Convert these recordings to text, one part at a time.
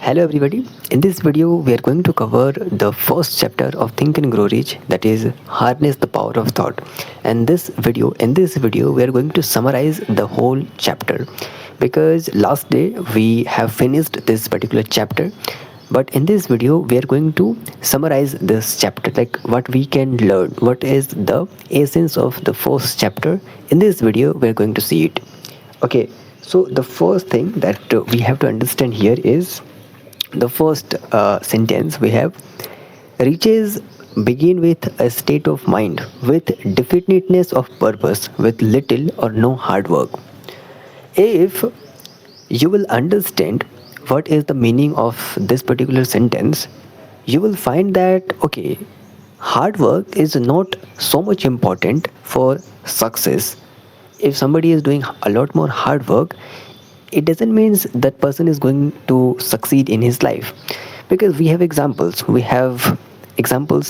Hello everybody. In this video we are going to cover the first chapter of Think and Grow Rich, that is harness the power of thought. And in this video we are going to summarize the whole chapter, because last day we have finished this particular chapter, but in this video we are going to summarize this chapter, like what we can learn, what is the essence of the first chapter. In this video we are going to see it. Okay, so the first thing that we have to understand here is the first sentence we have: riches begin with a state of mind, with definiteness of purpose, with little or no hard work. If you will understand what is the meaning of this particular sentence, you will find that okay, hard work is not so much important for success. If somebody is doing a lot more hard work, it doesn't mean that person is going to succeed in his life, because we have examples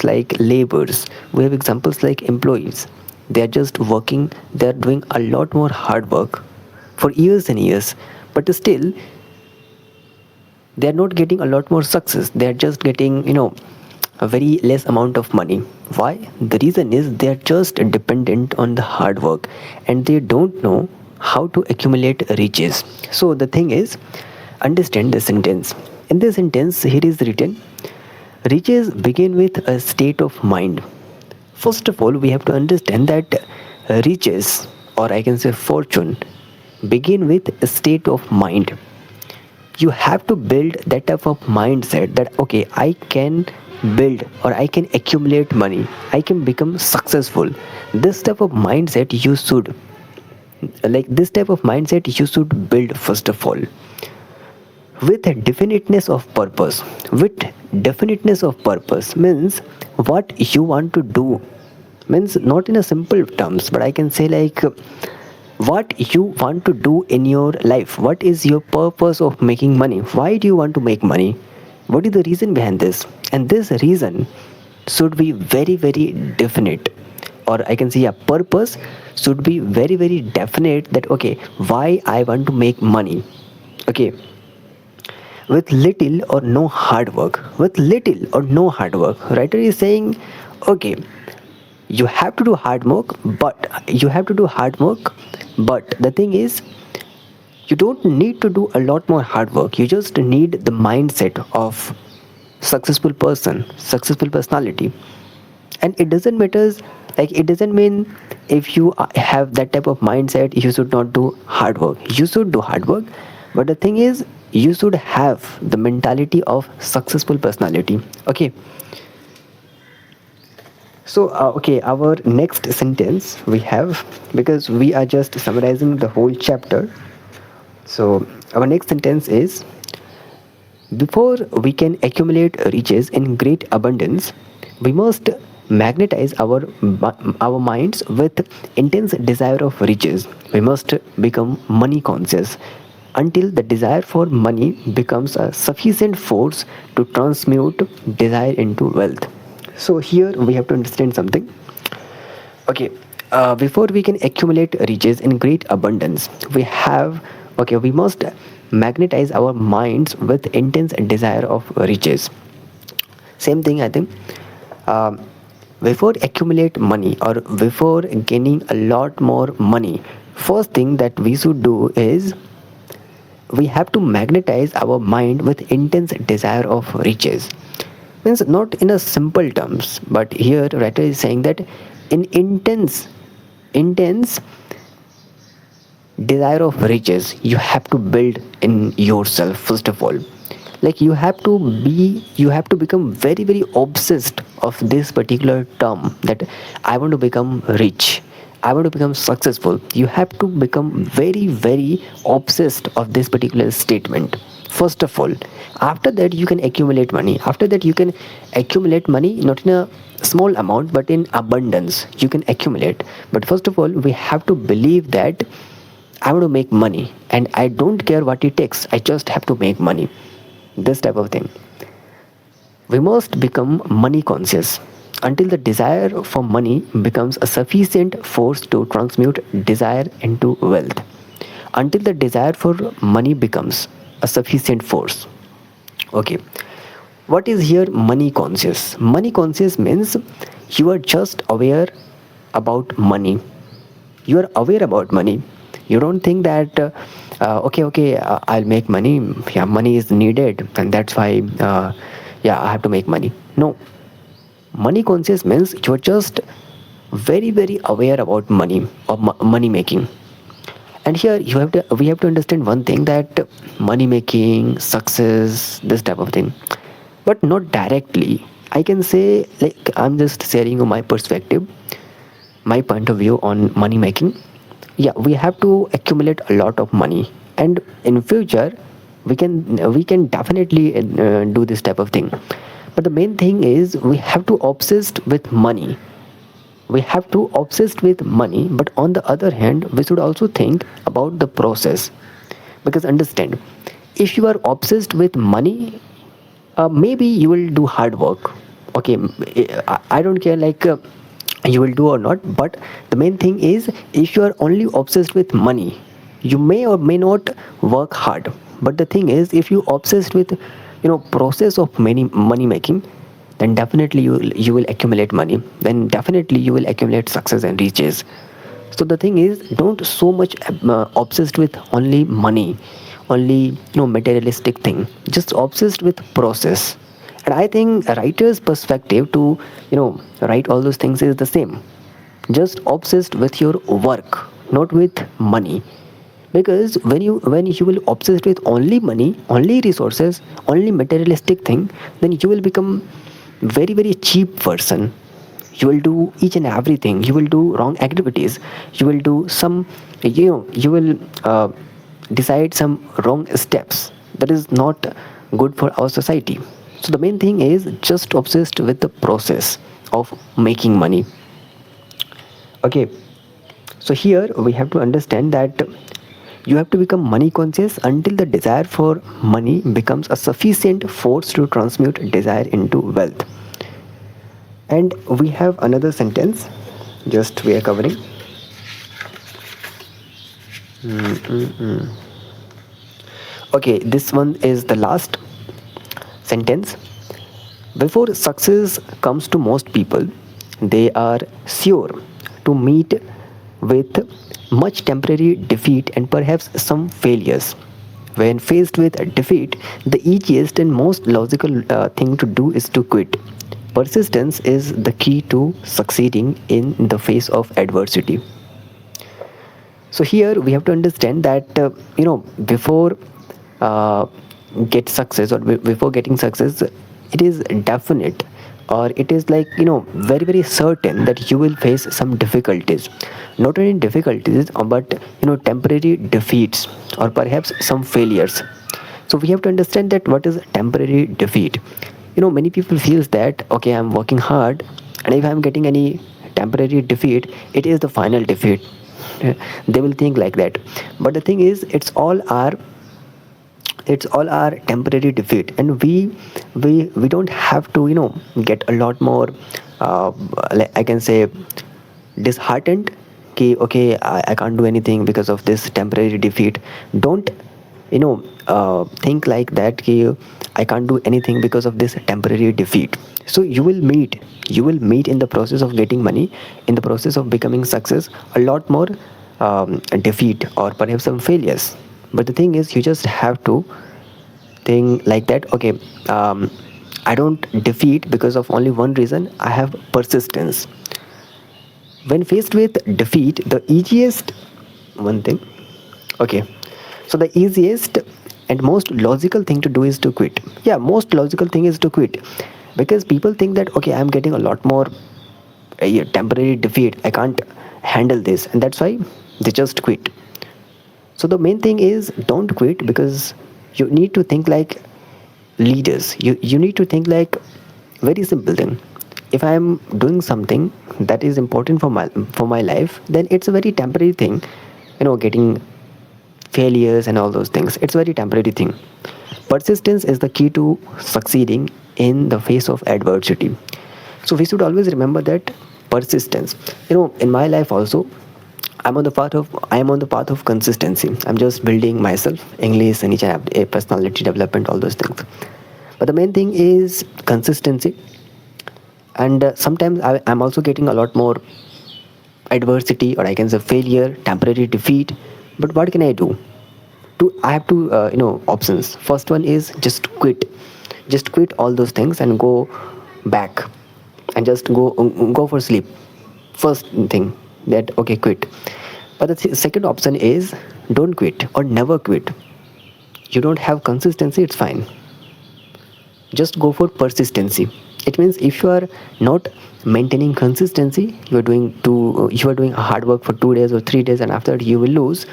like laborers, we have examples like employees. They are just working, they are doing a lot more hard work for years and years, but still they are not getting a lot more success. They are just getting a very less amount of money. Why? The reason is they are just dependent on the hard work, and they don't know how to accumulate riches. So the thing is, understand the sentence. In this sentence here is written, riches begin with a state of mind. First of all, we have to understand that riches, or I can say fortune, begin with a state of mind. You have to build that type of mindset that okay, I can build or I can accumulate money, I can become successful. This type of mindset you should, this type of mindset you should build first of all, with a definiteness of purpose. With definiteness of purpose means what you want to do, means not in a simple terms, but I can say like what you want to do in your life. What is your purpose of making money? Why do you want to make money? What is the reason behind this? And this reason should be very very definite, or I can say a purpose should be very very definite, that okay, why I want to make money. Okay, with little or no hard work. With little or no hard work, writer is saying okay, you have to do hard work, but the thing is, you don't need to do a lot more hard work. You just need the mindset of successful person, successful personality. And it doesn't matter, it doesn't mean if you have that type of mindset you should not do hard work. You should do hard work, but the thing is, you should have the mentality of successful personality. Okay, so okay, our next sentence we have, because we are just summarizing the whole chapter. So our next sentence is, before we can accumulate riches in great abundance, we must magnetize our minds with intense desire of riches. We must become money conscious until the desire for money becomes a sufficient force to transmute desire into wealth. So here we have to understand something. Okay, before we can accumulate riches in great abundance, we must magnetize our minds with intense desire of riches. Same thing, I think. um, Before accumulate money, or before gaining a lot more money, first thing that we should do is we have to magnetize our mind with intense desire of riches. Means not in a simple terms, but here writer is saying that in intense desire of riches, you have to build in yourself first of all. Like you have to become very very obsessed of this particular term, that I want to become rich, I want to become successful. You have to become very very obsessed of this particular statement first of all. After that you can accumulate money. After that you can accumulate money, not in a small amount but in abundance you can accumulate. But first of all, we have to believe that I want to make money, and I don't care what it takes, I just have to make money. This type of thing. We must become money conscious until the desire for money becomes a sufficient force to transmute desire into wealth. Until the desire for money becomes a sufficient force. Okay, what is here money conscious? Money conscious means you are just aware about money. You are aware about money. You don't think that I'll make money. Yeah, money is needed, and that's why yeah, I have to make money. No, money conscious means you're just very aware about money or money making. And here we have to understand one thing, that money making, success, this type of thing, but not directly. I can say, like, I'm just sharing you my perspective, my point of view on money making. Yeah, we have to accumulate a lot of money, and in future we can definitely do this type of thing. But the main thing is we have to obsessed with money. We have to obsessed with money, but on the other hand we should also think about the process. Because understand, if you are obsessed with money, maybe you will do hard work. Okay, I don't care, like, you will do or not, but the main thing is, if you are only obsessed with money, you may or may not work hard. But the thing is, if you obsessed with process of money making, then definitely you will accumulate money, then definitely you will accumulate success and riches. So the thing is, don't so much obsessed with only money, only materialistic thing. Just obsessed with process. And I think a writer's perspective to write all those things is the same. Just obsessed with your work, not with money. Because when you will obsessed with only money, only resources, only materialistic thing, then you will become very cheap person. You will do each and everything, you will do wrong activities, you will do some, you will decide some wrong steps that is not good for our society. So the main thing is just obsessed with the process of making money. Okay, so here we have to understand that you have to become money conscious until the desire for money becomes a sufficient force to transmute desire into wealth. And we have another sentence, just we are covering. Okay, this one is the last sentence. Before success comes to most people, they are sure to meet with much temporary defeat and perhaps some failures. When faced with a defeat, the easiest and most logical thing to do is to quit. Persistence is the key to succeeding in the face of adversity. So here we have to understand that before uh, get success, or before getting success, it is definite, or it is like very certain that you will face some difficulties. Not only difficulties, but temporary defeats or perhaps some failures. So we have to understand that what is temporary defeat. Many people feels that, okay, I'm working hard, and if I'm getting any temporary defeat, it is the final defeat. They will think like that. But the thing is, it's all our temporary defeat, and we don't have to get a lot more like, I can say, disheartened. Okay, I can't do anything because of this temporary defeat. Don't think like that, I can't do anything because of this temporary defeat. So you will meet in the process of getting money, in the process of becoming success, a lot more defeat or perhaps some failures. But the thing is, you just have to think like that. Okay, I don't defeat because of only one reason, I have persistence. When faced with defeat, the easiest one thing, okay, so the easiest and most logical thing to do is to quit. Yeah, most logical thing is to quit. Because people think that, okay, I'm getting a lot more yeah, temporary defeat, I can't handle this, and that's why they just quit. So the main thing is, don't quit, because you need to think like leaders. You need to think like, very simple thing. If I am doing something that is important for my life, then it's a very temporary thing. Getting failures and all those things, it's a very temporary thing. Persistence is the key to succeeding in the face of adversity. So we should always remember that persistence. In my life also, I am on the path of consistency. I'm just building myself, English and each and every personality development, all those things. But the main thing is consistency. And sometimes I'm also getting a lot more adversity, or I can say failure, temporary defeat. But what can I do? I have two options. First one is just quit all those things and go back, and just go for sleep. First thing, that okay, quit. But the second option is don't quit or never quit. You don't have consistency, it's fine, just go for persistency. It means if you are not maintaining consistency, you are doing hard work for 2 days or 3 days, and after that you will lose.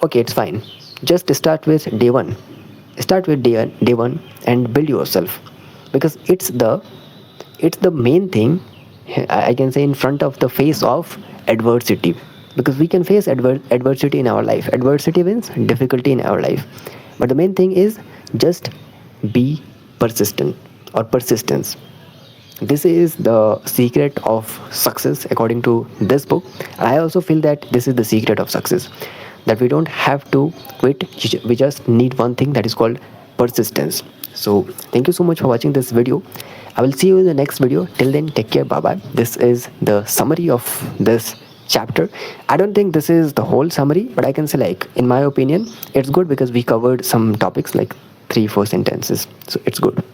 Okay, it's fine, just start with day one. Start with day one and build yourself, because it's the main thing. I can say in front of the face of adversity, because we can face adversity in our life. Adversity means difficulty in our life, but the main thing is just be persistent or persistence. This is the secret of success according to this book. I also feel that this is the secret of success, that we don't have to quit. We just need one thing, that is called persistence. So thank you so much for watching this video. I will see you in the next video. Till then, take care. Bye bye. This is the summary of this chapter. I don't think this is the whole summary, but I can say, like, in my opinion, it's good because we covered some topics like 3-4 sentences, so it's good.